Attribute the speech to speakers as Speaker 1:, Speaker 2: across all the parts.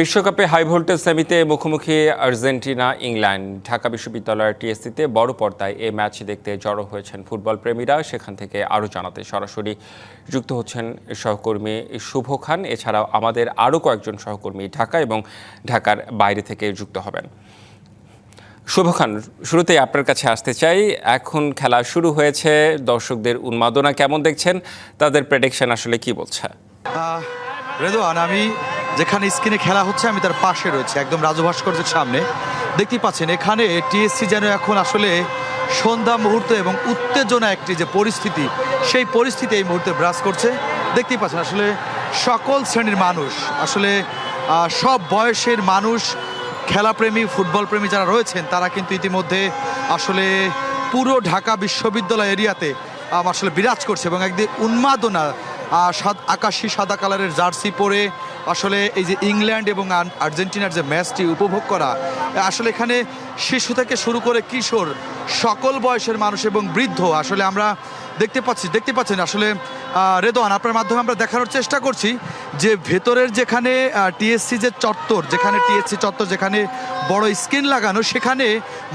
Speaker 1: বিশ্বকাপে high voltage সেমিতে মুখোমুখি Argentina England. Dhaka বিশ্ববিদ্যালয়ের টিএসসিতে বড় পর্দায় এই ম্যাচ দেখতে জড়ো হয়েছেন ফুটবল প্রেমীরা। সেখান থেকে আরও জানাতে সরাসরি যুক্ত হচ্ছেন সহকর্মী শুভ খান। এছাড়াও আমাদের আরও কয়েকজন সহকর্মী ঢাকা এবং ঢাকার বাইরে থেকে যুক্ত হবেন। শুভ খান, শুরুতেই আপনার কাছে আসতে চাই, এখন খেলা শুরু হয়েছে, দর্শকদের উন্মাদনা কেমন দেখছেন? তাদের প্রেডিকশন আসলে কি বলছে?
Speaker 2: রেদওয়ান, আমি যেখানে স্ক্রিনে খেলা হচ্ছে আমি তার পাশে রয়েছে, একদম রাজু ভাস্কর্যের সামনে। দেখতেই পাচ্ছেন এখানে টিএসসি যেন এখন আসলে সন্ধ্যা মুহূর্ত এবং উত্তেজনা একটি যে পরিস্থিতি, সেই পরিস্থিতি এই মুহূর্তে বিরাজ করছে। দেখতেই পাচ্ছেন আসলে সকল শ্রেণীর মানুষ, আসলে সব বয়সের মানুষ, খেলাপ্রেমী ফুটবল প্রেমী যারা রয়েছেন তারা কিন্তু ইতিমধ্যে আসলে পুরো ঢাকা বিশ্ববিদ্যালয় এরিয়াতে আসলে বিরাজ করছে এবং একদিন উন্মাদনা, আকাশি সাদা কালারের জার্সি পরে আসলে এই যে ইংল্যান্ড এবং আর্জেন্টিনার যে ম্যাচটি উপভোগ করা, আসলে এখানে শিশু থেকে শুরু করে কিশোর, সকল বয়সের মানুষ এবং বৃদ্ধ আসলে আমরা দেখতে পাচ্ছেন আসলে রেদওয়ান, আপনার মাধ্যমে আমরা দেখানোর চেষ্টা করছি যে ভেতরের যেখানে টিএসসি যে চত্বর, যেখানে টিএসসি চত্বর, যেখানে বড় স্ক্রিন লাগানো, সেখানে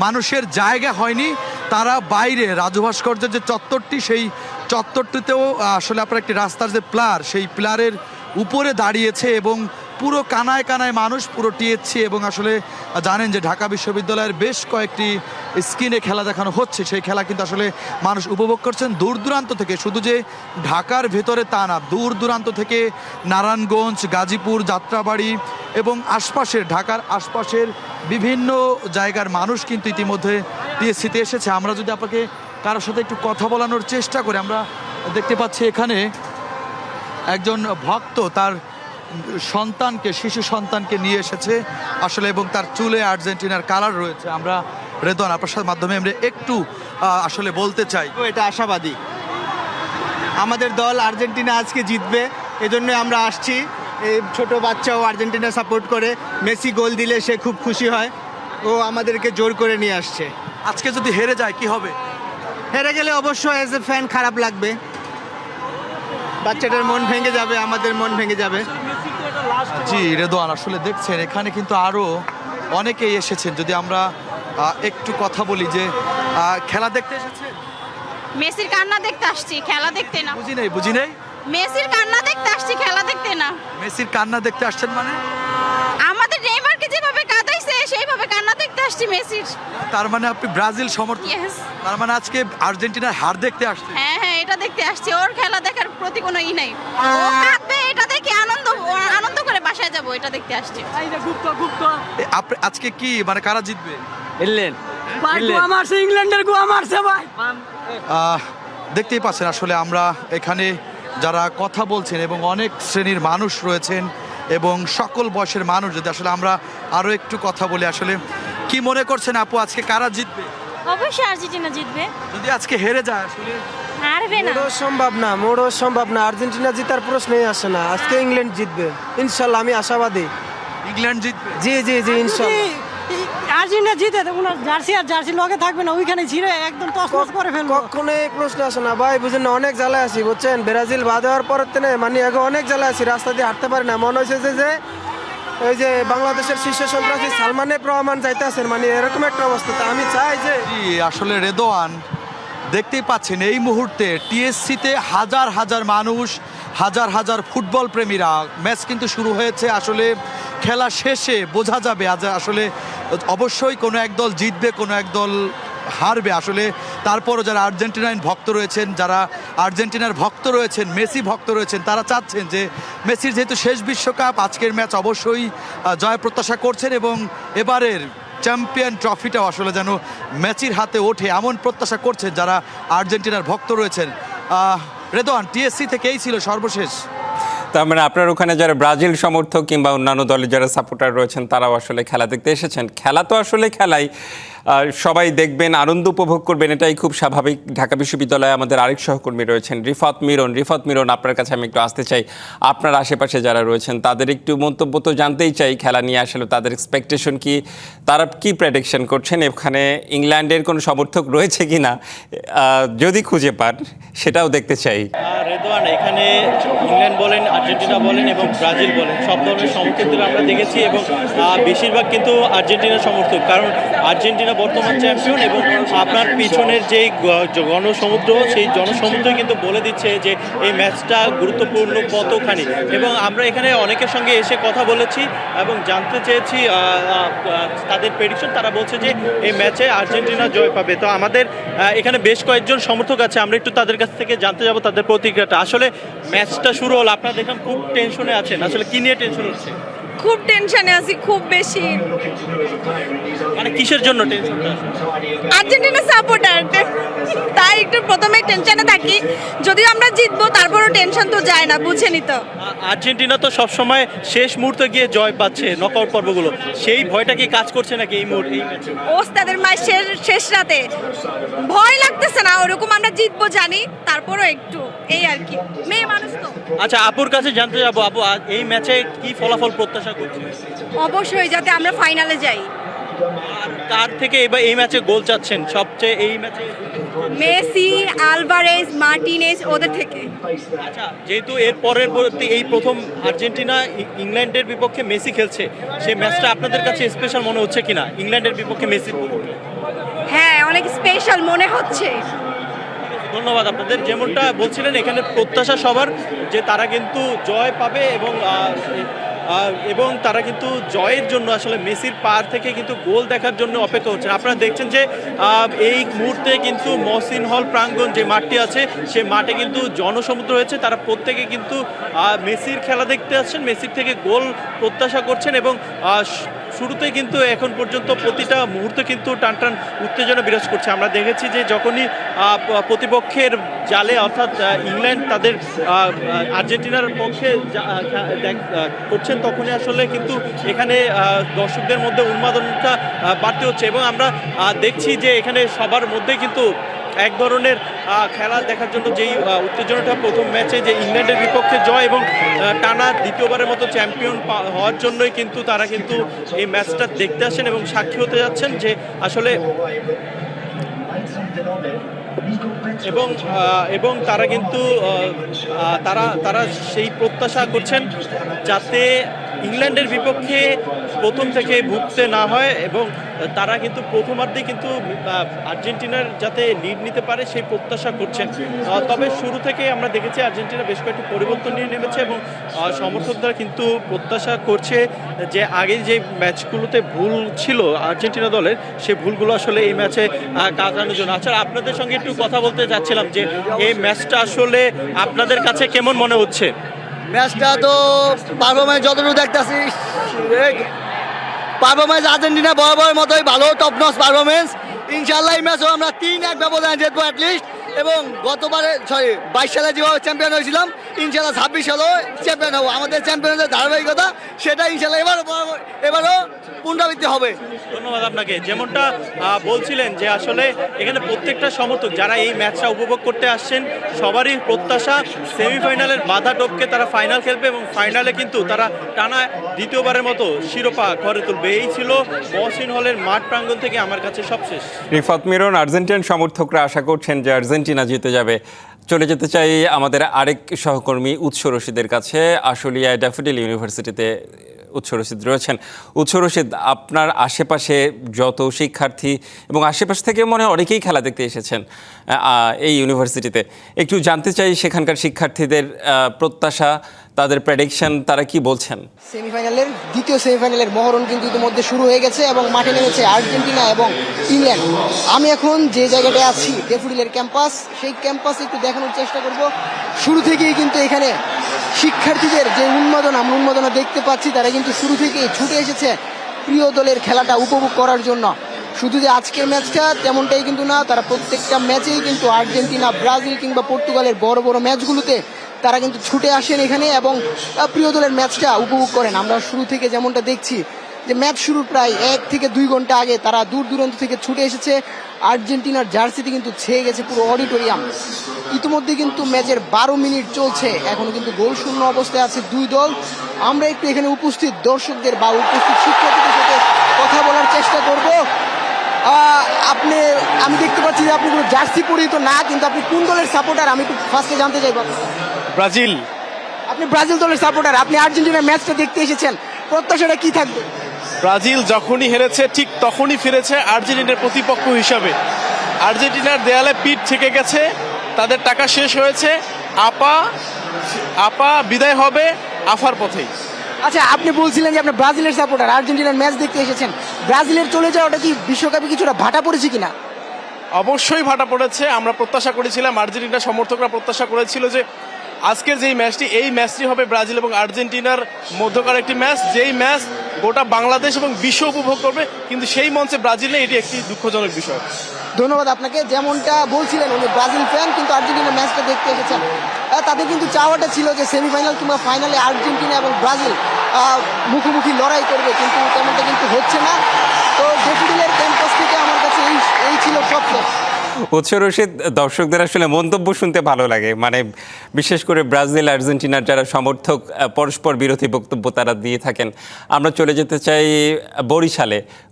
Speaker 2: মানুষের জায়গা হয়নি। তারা বাইরে রাজু ভাস্কর্যের যে চত্বরটি, সেই চত্বরটিতেও আসলে আপনার একটি রাস্তার যে প্লার, সেই প্লারের উপরে দাঁড়িয়েছে এবং পুরো কানায় কানায় মানুষ, পুরো টিএসসি। এবং আসলে জানেন যে ঢাকা বিশ্ববিদ্যালয়ের বেশ কয়েকটি স্ক্রিনে খেলা দেখানো হচ্ছে, সেই খেলা কিন্তু আসলে মানুষ উপভোগ করছেন দূর দূরান্ত থেকে। শুধু যে ঢাকার ভেতরে তা না, দূর দূরান্ত থেকে নারায়ণগঞ্জ, গাজীপুর, যাত্রাবাড়ি এবং আশপাশের, ঢাকার আশপাশের বিভিন্ন জায়গার মানুষ কিন্তু ইতিমধ্যে টিএসসিতে এসেছে। আমরা যদি আপনাকে কারোর সাথে একটু কথা বলানোর চেষ্টা করি, আমরা দেখতে পাচ্ছি এখানে একজন ভক্ত তার সন্তানকে, শিশু সন্তানকে নিয়ে এসেছে আসলে, এবং তার চুলে আর্জেন্টিনার কালার রয়েছে। আমরা রেদওয়ান আপনার সাথে মাধ্যমে আমরা একটু আসলে বলতে চাই,
Speaker 3: এটা আশাবাদী আমাদের দল আর্জেন্টিনা আজকে জিতবে, এজন্য আমরা আসছি। এই ছোট বাচ্চাও আর্জেন্টিনা সাপোর্ট করে, মেসি গোল দিলে সে খুব খুশি হয়, ও আমাদেরকে জোর করে নিয়ে আসছে।
Speaker 2: আজকে যদি হেরে যায় কি হবে?
Speaker 3: হেরে গেলে অবশ্যই অ্যাজ এ ফ্যান খারাপ লাগবে, বাচ্চাটার মন ভেঙে যাবে, আমাদের মন ভেঙে যাবে।
Speaker 2: জি রেদওয়ান, আসলে দেখছেন এখানে কিন্তু আরও অনেকেই এসেছেন। যদি আমরা একটু কথা বলি যে খেলা দেখতে এসেছেন?
Speaker 4: মেসির কান্না দেখতে আসছি, খেলা দেখতে না।
Speaker 2: বুঝি নাই।
Speaker 4: মেসির কান্না দেখতে আসছি, খেলা দেখতে না।
Speaker 2: মেসির কান্না দেখতে আসছেন মানে?
Speaker 4: আমাদের নেইমারকে যেভাবে কাঁদাইছে সেইভাবে কান্না দেখতে আসছি মেসির।
Speaker 2: তার মানে আপনি ব্রাজিল সমর্থক?
Speaker 4: Yes.
Speaker 2: তার মানে আজকে আর্জেন্টিনার হার দেখতে আসছেন?
Speaker 4: হ্যাঁ হ্যাঁ, এটা দেখতে আসছি। ওর খেলা দেখার প্রতি কোনো নাই, ও কাঁদবে, এটা দেখে আনন্দ করে বাসায় যাব, এটা দেখতে আসছি।
Speaker 2: আজকে কি মানে কারা জিতবে? দেখতেই পাচ্ছেন আসলে আমরা এখানে যারা কথা বলছেন এবং অনেক শ্রেণীর মানুষ রয়েছেন এবং সকল বয়সের মানুষ। যদি আসলে আমরা আরো একটু কথা বলি, আসলে কি মনে করছেন আপু, আজকে কারা জিতবে?
Speaker 4: অবশ্যই আর্জেন্টিনা জিতবে।
Speaker 2: যদি আজকে হেরে যায় আসলে?
Speaker 4: হারবে না,
Speaker 5: মোড়ও সম্ভব না, আর্জেন্টিনা জিতার প্রশ্নই আসে না। আজকে ইংল্যান্ড জিতবে ইনশাল্লাহ, আমি আশাবাদী।
Speaker 2: ইংল্যান্ড জিতবে?
Speaker 5: জি জি জি ইনশাল্লাহ।
Speaker 6: আর্জেন্টিনা জিতে ওনার জার্সি লগে থাকবে না, ওইখানে ছিঁড়ে একদম তছনছ করে ফেলবো।
Speaker 5: কখনো এই প্রশ্ন আসে না ভাই, বুঝেন না, অনেক জ্বালায় আছি বুঝছেন। ব্রাজিল বাদ হওয়ার পর থেকে মানে এখন অনেক জ্বালায় আছি, রাস্তা দিয়ে হাঁটতে পারি না। মনে হয়েছে যে ওই যে বাংলাদেশের শীর্ষ সন্ত্রাসী সালমানের রহমান যাইতে আছেন, মানে এরকম একটা অবস্থা। তা আমি চাই যে
Speaker 2: আসলে রেদওয়ান, দেখতেই পাচ্ছেন এই মুহূর্তে টিএসসিতে হাজার হাজার মানুষ, হাজার হাজার ফুটবল প্রেমীরা। ম্যাচ কিন্তু শুরু হয়েছে, আসলে খেলা শেষে বোঝা যাবে আজ আসলে অবশ্যই কোনো এক দল জিতবে, কোনো এক দল হারবে। আসলে তারপরও যারা আর্জেন্টিনার ভক্ত রয়েছেন, যারা আর্জেন্টিনার ভক্ত রয়েছেন, মেসি ভক্ত রয়েছেন, তারা চাচ্ছেন যে মেসির যেহেতু শেষ বিশ্বকাপ, আজকের ম্যাচ অবশ্যই জয় প্রত্যাশা করছেন এবং এবারের চ্যাম্পিয়ন ট্রফিটাও আসলে যেন মেসির হাতে ওঠে এমন প্রত্যাশা করছেন যারা আর্জেন্টিনার ভক্ত রয়েছেন। রেদওয়ান, টিএসসি থেকেই ছিল সর্বশেষ।
Speaker 1: তার মানে আপনার ওখানে যারা ব্রাজিল সমর্থক কিংবা অন্যান্য দলের যারা সাপোর্টার রয়েছেন তারাও আসলে খেলা দেখতে এসেছেন। খেলা তো আসলে খেলাই, সবাই দেখবেন, আনন্দ উপভোগ করবেন, এটাই খুব স্বাভাবিক। ঢাকা বিশ্ববিদ্যালয়ে আমাদের আরেক সহকর্মী রয়েছেন রিফাত মিরন, আপনার কাছে আমি একটু আসতে চাই। আপনার আশেপাশে যারা রয়েছেন তাদের একটু মন্তব্য তো জানতেই চাই, খেলা নিয়ে আসলে তাদের এক্সপেকটেশন কি, তারা কি প্রেডিকশন করছেন, এখানে ইংল্যান্ডের কোনো সমর্থক রয়েছে কি না, যদি খুঁজে পান সেটাও দেখতে চাই।
Speaker 7: রেদওয়ান, এখানে ইংল্যান্ড বলেন আর্জেন্টিনা বলেন এবং ব্রাজিল বলেন, সব ধরনের সমর্থকদের আমরা দেখেছি এবং বেশিরভাগ কিন্তু আর্জেন্টিনার সমর্থক, কারণ আর্জেন্টিনা বর্তমান চ্যাম্পিয়ন এবং আপনার পিছনের যেই জনসমুদ্র, সেই জনসমুদ্র কিন্তু বলে দিচ্ছে যে এই ম্যাচটা গুরুত্বপূর্ণ কতখানি। এবং আমরা এখানে অনেকের সঙ্গে এসে কথা বলেছি এবং জানতে চেয়েছি তাদের প্রেডিকশন। তারা বলছে যে এই ম্যাচে আর্জেন্টিনা জয় পাবে। তো আমাদের এখানে বেশ কয়েকজন সমর্থক আছে, আমরা একটু তাদের কাছ থেকে জানতে যাব তাদের প্রতিক্রিয়াটা। আসলে ম্যাচটা শুরু হলো, আপনারা দেখলাম খুব টেনশনে আছেন, আসলে কি নিয়ে টেনশন হচ্ছে?
Speaker 4: খুব টেনশনে আছি, খুব বেশি।
Speaker 7: মানে কিসের জন্য টেনশনটা?
Speaker 4: আর্জেন্টিনা সাপোর্টার, তাই একটু প্রথমে টেনশনে থাকি। যদিও আমরা জিতবো, তারপরও টেনশন তো যায় না, বুঝেনি তো।
Speaker 7: আর্জেন্টিনা তো সবসময় শেষ মুহূর্তে গিয়ে জয় পাচ্ছে নকআউট পর্বগুলো, সেই ভয়টা কি কাজ করছে নাকি এই মুহূর্তে?
Speaker 4: ওস্তাদের মাস শেষ রাতে ভয় লাগতেছে না ওরকম, আমরা জিতবো জানি, তারপরও একটু এই আর কি, মেয়ে মানুষ তো।
Speaker 7: আচ্ছা, আপুর কাছে জানতে যাবো, আপু এই ম্যাচে কি ফলাফল প্রত্যাশা করছে?
Speaker 4: অবশ্যই যাতে আমরা ফাইনালে যাই।
Speaker 7: আর কার থেকে এবার এই ম্যাচে গোল চাচ্ছেন সবচেয়ে? এই ম্যাচে
Speaker 4: মেসি, আলভারেজ, মার্টিনেজ, ওদের থেকে।
Speaker 7: আচ্ছা, যেহেতু এর পরের এই প্রথম আর্জেন্টিনা ইংল্যান্ডের বিপক্ষে মেসি খেলছে, সেই ম্যাচটা আপনাদের কাছে স্পেশাল মনে হচ্ছে কিনা ইংল্যান্ডের বিপক্ষে মেসির বিপক্ষে?
Speaker 4: হ্যাঁ, অনেক স্পেশাল মনে হচ্ছে।
Speaker 7: ধন্যবাদ আপনাদের। যেমনটা বলছিলেন, এখানে প্রত্যাশা সবার যে তারা কিন্তু জয় পাবে এবং তারা কিন্তু জয়ের জন্য আসলে মেসির পার থেকে কিন্তু গোল দেখার জন্য অপেক্ষা হচ্ছেন। আপনারা দেখছেন যে এই মুহূর্তে কিন্তু মহসিন হল প্রাঙ্গণ যে মাঠটি আছে, সে মাঠে কিন্তু জনসমুদ্র হয়েছে। তারা প্রত্যেকে কিন্তু মেসির খেলা দেখতে আসছেন, মেসির থেকে গোল প্রত্যাশা করছেন এবং শুরুতে কিন্তু এখন পর্যন্ত প্রতিটা মুহূর্তে কিন্তু টানটান উত্তেজনা বিরাজ করছে। আমরা দেখেছি যে যখনই প্রতিপক্ষের জালে অর্থাৎ ইংল্যান্ড তাদের আর্জেন্টিনার পক্ষে করছেন, তখনই আসলে কিন্তু এখানে দর্শকদের মধ্যে উন্মাদনটা বাড়তে হচ্ছে এবং আমরা দেখছি যে এখানে সবার মধ্যে কিন্তু এক ধরনের খেলা দেখার জন্য যেই উত্তেজনাটা প্রথম ম্যাচে যে ইংল্যান্ডের বিপক্ষে জয় এবং টানা দ্বিতীয়বারের মতো চ্যাম্পিয়ন হওয়ার জন্যই কিন্তু তারা কিন্তু এই ম্যাচটা দেখতে আসেন এবং সাক্ষী হতে যাচ্ছেন যে আসলে এবং তারা কিন্তু তারা সেই প্রত্যাশা করছেন যাতে ইংল্যান্ডের বিপক্ষে প্রথম থেকে ভুগতে না হয় এবং তারা কিন্তু প্রথমার্ধে কিন্তু আর্জেন্টিনার যাতে লিড নিতে পারে সেই প্রত্যাশা করছেন। তবে শুরু থেকে আমরা দেখেছি আর্জেন্টিনা বেশ কয়েকটি পরিবর্তন নিয়ে নেমেছে এবং সমর্থকরা কিন্তু প্রত্যাশা করছে যে আগে যে ম্যাচগুলোতে ভুল ছিল আর্জেন্টিনা দলের, সেই ভুলগুলো আসলে এই ম্যাচে কাটানোর জন্য। আচ্ছা, আপনাদের সঙ্গে একটু কথা বলতে চাচ্ছিলাম যে এই ম্যাচটা আসলে আপনাদের কাছে কেমন মনে হচ্ছে?
Speaker 8: ম্যাচটা তো পারফরমেন্স যতটুকু দেখতেছি, পারফরমেন্স আর্জেন্টিনা বরাবরের মতোই ভালো, টপ নচ পারফরমেন্স। ইনশাল্লাহ এই ম্যাচও আমরা 3-1 ব্যবধানে জিতবো অ্যাটলিস্ট। এবং গতবারে 22 সালে যেভাবে চ্যাম্পিয়ন হয়েছিলাম, ইনশাল্লাহ 26 সালেও চ্যাম্পিয়ন হবো। আমাদের চ্যাম্পিয়নের ধারাবাহিকতা সেটা ইনশাল্লাহ এবারও পুনরাবৃত্তি হবে।
Speaker 7: ধন্যবাদ আপনাকে। যেমনটা বলছিলেন যে আসলে এখানে প্রত্যেকটা সমর্থক যারা এই ম্যাচটা উপভোগ করতে আসছেন, সবারই প্রত্যাশা সেমিফাইনালের বাধা টপকে তারা ফাইনাল খেলবে এবং ফাইনালে কিন্তু তারা টানা দ্বিতীয়বারের মতো শিরোপা ঘরে তুলবে। এই ছিল মহসিন হলের মাঠ প্রাঙ্গণ থেকে আমার কাছে সবশেষ।
Speaker 1: রিফাত মিরন। আর্জেন্টিনান সমর্থকরা আশা করছেন যে আর্জেন্টিনা জিতে যাবে। চলে যেতে চাই আমাদের আরেক সহকর্মী উৎস রশিদের কাছে। আশুলিয়ায় ড্যাফোডিল ইউনিভার্সিটিতে উৎস রশিদ রয়েছেন। উৎস রশিদ, আপনার আশেপাশে যত শিক্ষার্থী এবং আশেপাশ থেকে মনে হয় অনেকেই খেলা দেখতে এসেছেন এই ইউনিভার্সিটিতে, একটু জানতে চাই সেখানকার শিক্ষার্থীদের প্রত্যাশা, তাদের প্রেডিকশন, তারা কি বলছেন?
Speaker 9: দ্বিতীয় সেমিফাইনালের মহরণ কিন্তু ইতিমধ্যে শুরু হয়ে গেছে এবং মাঠে নেমেছে আর্জেন্টিনা এবং ইংল্যান্ড। আমি এখন যে জায়গাটায় আছি ড্যাফোডিলের ক্যাম্পাস, সেই ক্যাম্পাসে একটু দেখানোর চেষ্টা করব। শুরু থেকেই কিন্তু এখানে শিক্ষার্থীদের যে উন্মাদনা দেখতে পাচ্ছি, তারা কিন্তু শুরু থেকেই ছুটে এসেছে প্রিয় দলের খেলাটা উপভোগ করার জন্য। শুধু যে আজকের ম্যাচটা তেমনটাই কিন্তু না, তারা প্রত্যেকটা ম্যাচেই কিন্তু আর্জেন্টিনা, ব্রাজিল কিংবা পর্তুগালের বড় বড় ম্যাচগুলোতে তারা কিন্তু ছুটে আসেন এখানে এবং প্রিয় দলের ম্যাচটা উপভোগ করেন। আমরা শুরু থেকে যেমনটা দেখছি যে ম্যাচ শুরুর প্রায় 1 থেকে 2 ঘন্টা আগে তারা দূর দূরান্ত থেকে ছুটে এসেছে। আর্জেন্টিনার জার্সিতে কিন্তু ছেয়ে গেছে পুরো অডিটোরিয়াম। ইতিমধ্যে কিন্তু ম্যাচের 12 মিনিট চলছে, এখনো কিন্তু গোল শূন্য অবস্থায় আছে দুই দল। আমরা একটু এখানে উপস্থিত দর্শকদের বা উপস্থিত শিক্ষার্থীদের সাথে কথা বলার চেষ্টা করব। আমি দেখতে পাচ্ছি যে আপনি কোনো জার্সি পরিহিত না, কিন্তু আপনি কোন দলের সাপোর্টার? আমি একটু ফার্স্টে জানতে চাইব।
Speaker 3: ব্রাজিল।
Speaker 9: আপনি ব্রাজিল দলের সাপোর্টার, আপনি আর্জেন্টিনার ম্যাচটা দেখতে এসেছেন, প্রত্যাশাটা কি থাকবে?
Speaker 10: ব্রাজিল যখনই হেরেছে ঠিক তখনই ফিরেছে আর্জেন্টিনার প্রতিপক্ষ হিসাবে। আর্জেন্টিনার দেয়ালে পিঠ থেকে গেছে, তাদের টাকা শেষ হয়েছে, আপা বিদায় হবে আফার পথেই।
Speaker 9: আচ্ছা, আপনি বলছিলেন যে আপনি ব্রাজিলের সাপোর্টার, আর্জেন্টিনার ম্যাচ দেখতে এসেছেন, ব্রাজিলের চলে যাওয়াটা কি বিশ্বকাপে কিছুটা ভাটা পড়েছে কিনা?
Speaker 10: অবশ্যই ভাটা পড়েছে। আমরা প্রত্যাশা করেছিলাম, আর্জেন্টিনার সমর্থকরা প্রত্যাশা করেছিল যে আজকের যেই ম্যাচটি, এই ম্যাচটি হবে ব্রাজিল এবং আর্জেন্টিনার মধ্যকার একটি ম্যাচ, যেই ম্যাচ গোটা বাংলাদেশ এবং বিশ্ব উপভোগ করবে, কিন্তু সেই মঞ্চে ব্রাজিল নেই, এটি একটি দুঃখজনক বিষয়।
Speaker 9: ধন্যবাদ আপনাকে। যেমনটা বলছিলেন উনি ব্রাজিল ফ্যান, কিন্তু আর্জেন্টিনার ম্যাচটা দেখতে এসেছেন। তাদের কিন্তু চাওয়াটা ছিল যে সেমিফাইনাল কিংবা ফাইনালে আর্জেন্টিনা এবং ব্রাজিল মুখোমুখি লড়াই করবে, কিন্তু তেমনটা কিন্তু হচ্ছে না। তো ডেফিডিলের ক্যাম্পাস থেকে আমার কাছে এই ছিল স্বপ্ন।
Speaker 1: উৎস রশিদ, দর্শকদের আসলে মন্তব্য শুনতে ভালো লাগে, মানে বিশেষ করে ব্রাজিল আর্জেন্টিনার যারা সমর্থক পরস্পর বিরোধী বক্তব্য তারা দিয়ে থাকেন। আমরা চলে যেতে চাই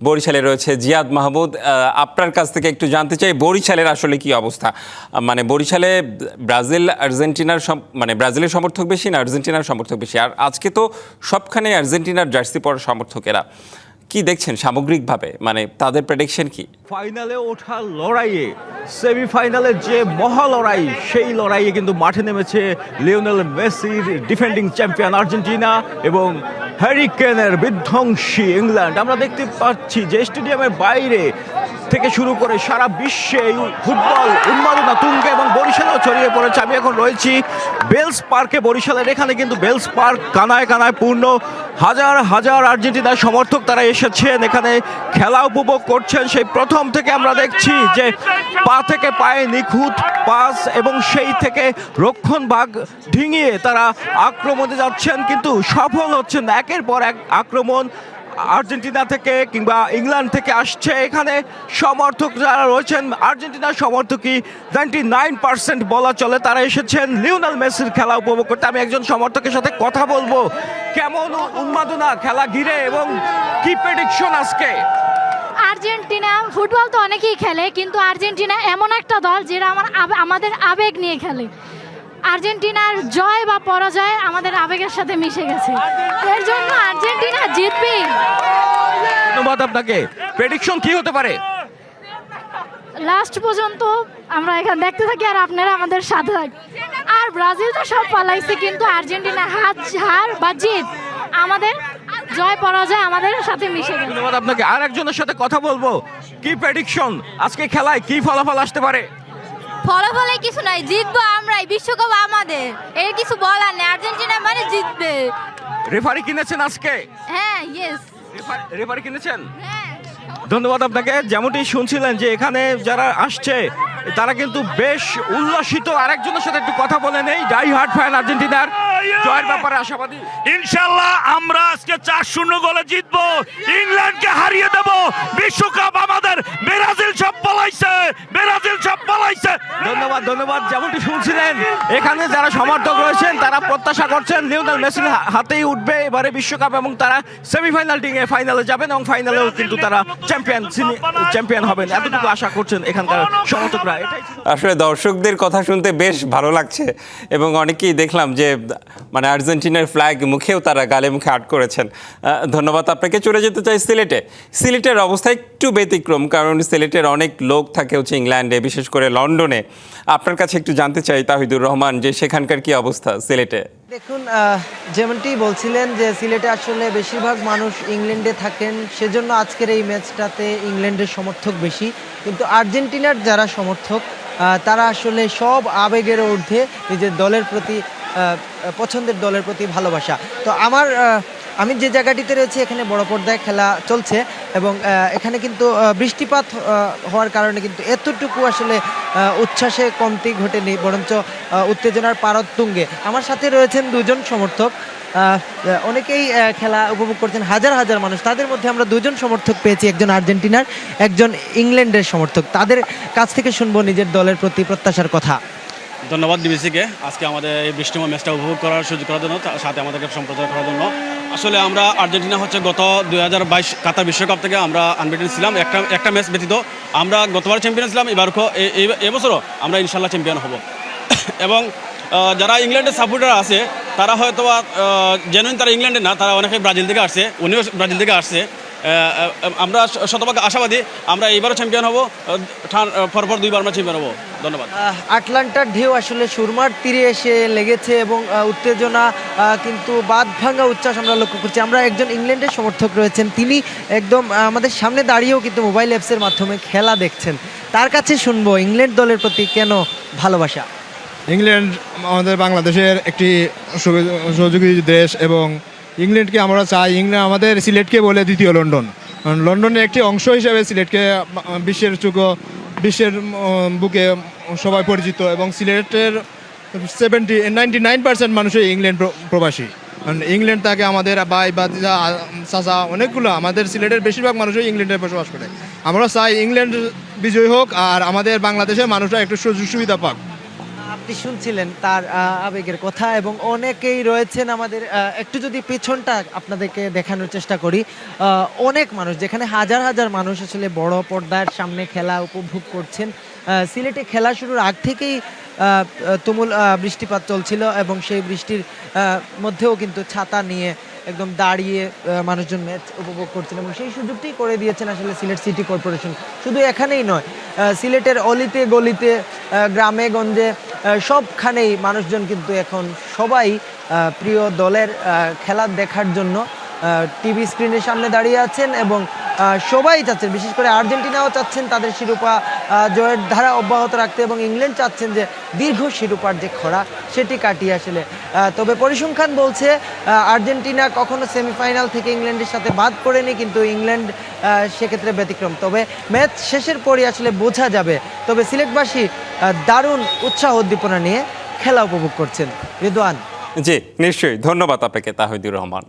Speaker 1: বরিশালে রয়েছে জিয়াদ মাহমুদ। আপনার কাছ থেকে একটু জানতে চাই বরিশালের আসলে কি অবস্থা, মানে বরিশালে ব্রাজিল আর্জেন্টিনার মানে ব্রাজিলের সমর্থক বেশি না আর্জেন্টিনার সমর্থক বেশি? আর আজকে তো সবখানে আর্জেন্টিনার জার্সি পরা সমর্থকেরা, কি দেখছেন সামগ্রিকভাবে, মানে তাদের প্রেডিকশন কি?
Speaker 11: ফাইনালে ওঠার লড়াইয়ে, সেমিফাইনালের যে মহা লড়াই, সেই লড়াইয়ে কিন্তু মাঠে নেমেছে লিওনেল মেসির ডিফেন্ডিং চ্যাম্পিয়ন আর্জেন্টিনা এবং হ্যারি কেনের বিধ্বংসী ইংল্যান্ড। আমরা দেখতে পাচ্ছি যে স্টেডিয়ামের বাইরে থেকে শুরু করে সারা বিশ্বে এই ফুটবল উন্মাদনা তুঙ্গে এবং বরিশালেও ছড়িয়ে পড়েছে। আমি এখন রয়েছি বেলস পার্কে বরিশালের। এখানে কিন্তু বেলস পার্ক কানায় কানায় পূর্ণ, হাজার হাজার আর্জেন্টিনার সমর্থক তারা এসেছেন, এখানে খেলা উপভোগ করছেন। সেই প্রথম থেকে আমরা দেখছি যে পা থেকে পায়ে নিখুঁত পাস এবং সেই থেকে রক্ষণ ভাগ ডিঙিয়ে তারা আক্রমণে যাচ্ছেন, কিন্তু সফল হচ্ছেন না। একের পর এক আক্রমণ আর্জেন্টিনা থেকে কিংবা ইংল্যান্ড থেকে আসছে। এখানে সমর্থক যারা রয়েছেন আর্জেন্টিনার সমর্থকই 99% বলা চলে, তারা এসেছেন লিওনেল মেসির খেলা উপভোগ করতে। আমি একজন সমর্থকের সাথে কথা বলবো, কেমন উন্মাদনা খেলা ঘিরে এবং কি প্রেডিকশন আজকে?
Speaker 12: আর্জেন্টিনা ফুটবল তো অনেকেই খেলে, কিন্তু আর্জেন্টিনা এমন একটা দল যেটা আমাদের আবেগ নিয়ে খেলে। আর্জেন্টিনার জয় বা পরাজয় আমাদের আবেগের সাথে মিশে গেছে, এর জন্য আর্জেন্টিনা জিতবে।
Speaker 11: ধন্যবাদ আপনাকে। প্রেডিকশন কি হতে পারে?
Speaker 12: লাস্ট পর্যন্ত আমরা এখানে দেখতে থাকি আর আপনারা আমাদের সাথে থাকেন। আর ব্রাজিল তো সব পালাইছে, কিন্তু আর্জেন্টিনা হার বা জিত আমাদের জয় পরাজয় আমাদের সাথে মিশে গেছে।
Speaker 11: ধন্যবাদ আপনাকে। আর একজনের সাথে কথা বলবো, কি প্রেডিকশন আজকে খেলায় কি ফলাফল আসতে পারে?
Speaker 12: ফলাফলে কিছু নাই, জিতবো আমরাই, বিশ্বকাপ আমাদের, এর কিছু বলার নেই, আর্জেন্টিনা মানে জিতবে।
Speaker 11: রেফারি কিনেছেন আজকে?
Speaker 12: হ্যাঁ, ইয়েস,
Speaker 11: রেফারি কিনেছেন।
Speaker 12: হ্যাঁ।
Speaker 11: ধন্যবাদ আপনাকে। যেমনটি শুনছিলেন যে এখানে যারা আসছে তারা কিন্তু বেশ উল্লাসিত। আরেকজনের সাথে একটু কথা বলে নেই, ডাই হার্ড ফ্যান আর্জেন্টিনার, জয়ের ব্যাপারে আশাবাদী।
Speaker 13: ইনশাআল্লাহ আমরা আজকে 4-0 গোলে জিতবো, ইংল্যান্ডকে হারিয়ে দেব, বিশ্বকাপ আমাদের। ব্রাজিল সব পালাইছে, ব্রাজিল সব পালাইছে।
Speaker 11: ধন্যবাদ ধন্যবাদ। যেমনটি শুনছিলেন এখানে যারা সমর্থক রয়েছেন তারা প্রত্যাশা করছেন লিওনেল মেসির হাতেই উঠবে এবারে বিশ্বকাপ এবং তারা সেমিফাইনাল ডিঙে ফাইনালে যাবেন এবং ফাইনালেও কিন্তু তারা চ্যাম্পিয়ন হবেন, এতটুকু আশা করছেন এখানকার সমর্থকরা।
Speaker 1: আসলে দর্শকদের কথা শুনতে বেশ ভালো লাগছে এবং অনেকেই দেখলাম যে মানে আর্জেন্টিনার ফ্ল্যাগ মুখেও তারা গালে মুখে আর্ট করেছেন। ধন্যবাদ আপনাকে। চলে যেতে চাই সিলেটের অবস্থা একটু ব্যতিক্রম, কারণ সিলেটের অনেক লোক থাকে হচ্ছে ইংল্যান্ডে, বিশেষ করে লন্ডনে। আপনার কাছে একটু জানতে চাই তাহিদুর রহমান, যে সেখানকার কি অবস্থা সিলেটে?
Speaker 14: দেখুন, যেমনটি বলছিলেন যে সিলেটে আসলে বেশিরভাগ মানুষ ইংল্যান্ডে থাকেন, সেজন্য আজকের এই ম্যাচটাতে ইংল্যান্ডের সমর্থক বেশি, কিন্তু আর্জেন্টিনার যারা সমর্থক তারা আসলে সব আবেগের ঊর্ধ্বে নিজের দলের প্রতি, পছন্দের দলের প্রতি ভালোবাসা। তো আমি যে জায়গাটিতে রয়েছি এখানে বড় পর্দায় খেলা চলছে এবং এখানে কিন্তু বৃষ্টিপাত হওয়ার কারণে কিন্তু এতটুকু আসলে উচ্ছ্বাসে কমতি ঘটেনি, বরঞ্চ উত্তেজনার পারদ তুঙ্গে। আমার সাথে রয়েছেন দুজন সমর্থক, অনেকেই খেলা উপভোগ করছেন, হাজার হাজার মানুষ। তাদের মধ্যে আমরা দুজন সমর্থক পেয়েছি, একজন আর্জেন্টিনার, একজন ইংল্যান্ডের সমর্থক। তাদের কাছ থেকে শুনবো নিজের দলের প্রতি প্রত্যাশার কথা।
Speaker 15: ধন্যবাদ ডিবিসিকে আজকে আমাদের এই বৃষ্টিময় ম্যাচটা উপভোগ করার সুযোগ করার জন্য, সাথে আমাদেরকে সম্প্রচার করার জন্য। আসলে আমরা আর্জেন্টিনা হচ্ছে গত 2022 কাতার বিশ্বকাপ থেকে আমরা আনবিটেন ছিলাম, একটা ম্যাচ ব্যতীত। আমরা গতবার চ্যাম্পিয়ন ছিলাম, এবছরও আমরা ইনশাল্লাহ চ্যাম্পিয়ন হব। এবং যারা ইংল্যান্ডের সাপোর্টার আছে তারা হয়তো জেনুইন তারা ইংল্যান্ডে না, তারা অনেকে ব্রাজিল থেকে আসছে, উনিও ব্রাজিল থেকে আসছে। আমরা শতভাগ আশাবাদী আমরা এইবারও চ্যাম্পিয়ন হব, পরপর 2বার আমরা চ্যাম্পিয়ন হব। ধন্যবাদ।
Speaker 14: আটলান্টার ঢেউ আসলে সুরমার তীরে এসে লেগেছে এবং উত্তেজনা কিন্তু বাঁধ ভাঙা উচ্ছ্বাস আমরা লক্ষ্য করছি। আমরা একজন ইংল্যান্ডের সমর্থক রয়েছেন, তিনি একদম আমাদের সামনে দাঁড়িয়েও কিন্তু মোবাইল অ্যাপসের মাধ্যমে খেলা দেখছেন। তার কাছে শুনবো ইংল্যান্ড দলের প্রতি কেন ভালোবাসা।
Speaker 16: ইংল্যান্ড আমাদের বাংলাদেশের একটি সহযোগী দেশ এবং ইংল্যান্ডকে আমরা চাই। ইংল্যান্ড আমাদের সিলেটকে বলে দ্বিতীয় লন্ডন, লন্ডনের একটি অংশ হিসেবে সিলেটকে বিশ্বের বুকে সবাই পরিচিত এবং সিলেটের 99% মানুষই ইংল্যান্ড প্রবাসী। ইংল্যান্ড তাকে আমাদের ভাই বা চাচা অনেকগুলো, আমাদের সিলেটের বেশিরভাগ মানুষই ইংল্যান্ডে বসবাস করে। আমরা চাই ইংল্যান্ড বিজয়ী হোক আর আমাদের বাংলাদেশের মানুষরা একটু সুযোগ সুবিধা পাক।
Speaker 14: আপনি শুনছিলেন তার আবেগের কথা এবং অনেকেই রয়েছেন আমাদের। একটু যদি পেছনটা আপনাদেরকে দেখানোর চেষ্টা করি, অনেক মানুষ, যেখানে হাজার হাজার মানুষ আসলে বড় পর্দার সামনে খেলা উপভোগ করছেন। সিলেটে খেলা শুরুর আগ থেকেই তুমুল বৃষ্টিপাত চলছিল এবং সেই বৃষ্টির মধ্যেও কিন্তু ছাতা নিয়ে একদম দাঁড়িয়ে মানুষজন ম্যাচ উপভোগ করছেন এবং সেই সুযোগটি করে দিয়েছেন আসলে সিলেট সিটি কর্পোরেশন। শুধু এখানেই নয়, সিলেটের অলিতে গলিতে, গ্রামে গঞ্জে, সবখানেই মানুষজন কিন্তু এখন সবাই প্রিয় দলের খেলা দেখার জন্য টিভি স্ক্রিনের সামনে দাঁড়িয়ে আছেন এবং সবাই চাচ্ছেন, বিশেষ করে আর্জেন্টিনাও চাচ্ছেন তাদের শিরোপা জয়ের ধারা অব্যাহত রাখতে এবং ইংল্যান্ড চাচ্ছেন যে দীর্ঘ শিরোপার যে খরা সেটি কাটিয়ে আসলে। তবে পরিসংখ্যান বলছে আর্জেন্টিনা কখনো সেমিফাইনাল থেকে ইংল্যান্ডের সাথে বাদ পড়েনি, কিন্তু ইংল্যান্ড সেক্ষেত্রে ব্যতিক্রম। তবে ম্যাচ শেষের পরই আসলে বোঝা যাবে। তবে সিলেটবাসী দারুণ উৎসাহ উদ্দীপনা নিয়ে খেলা উপভোগ করছেন। রিদওয়ান।
Speaker 1: জি নিশ্চয়ই, ধন্যবাদ আপনাকে তাহিদুর রহমান।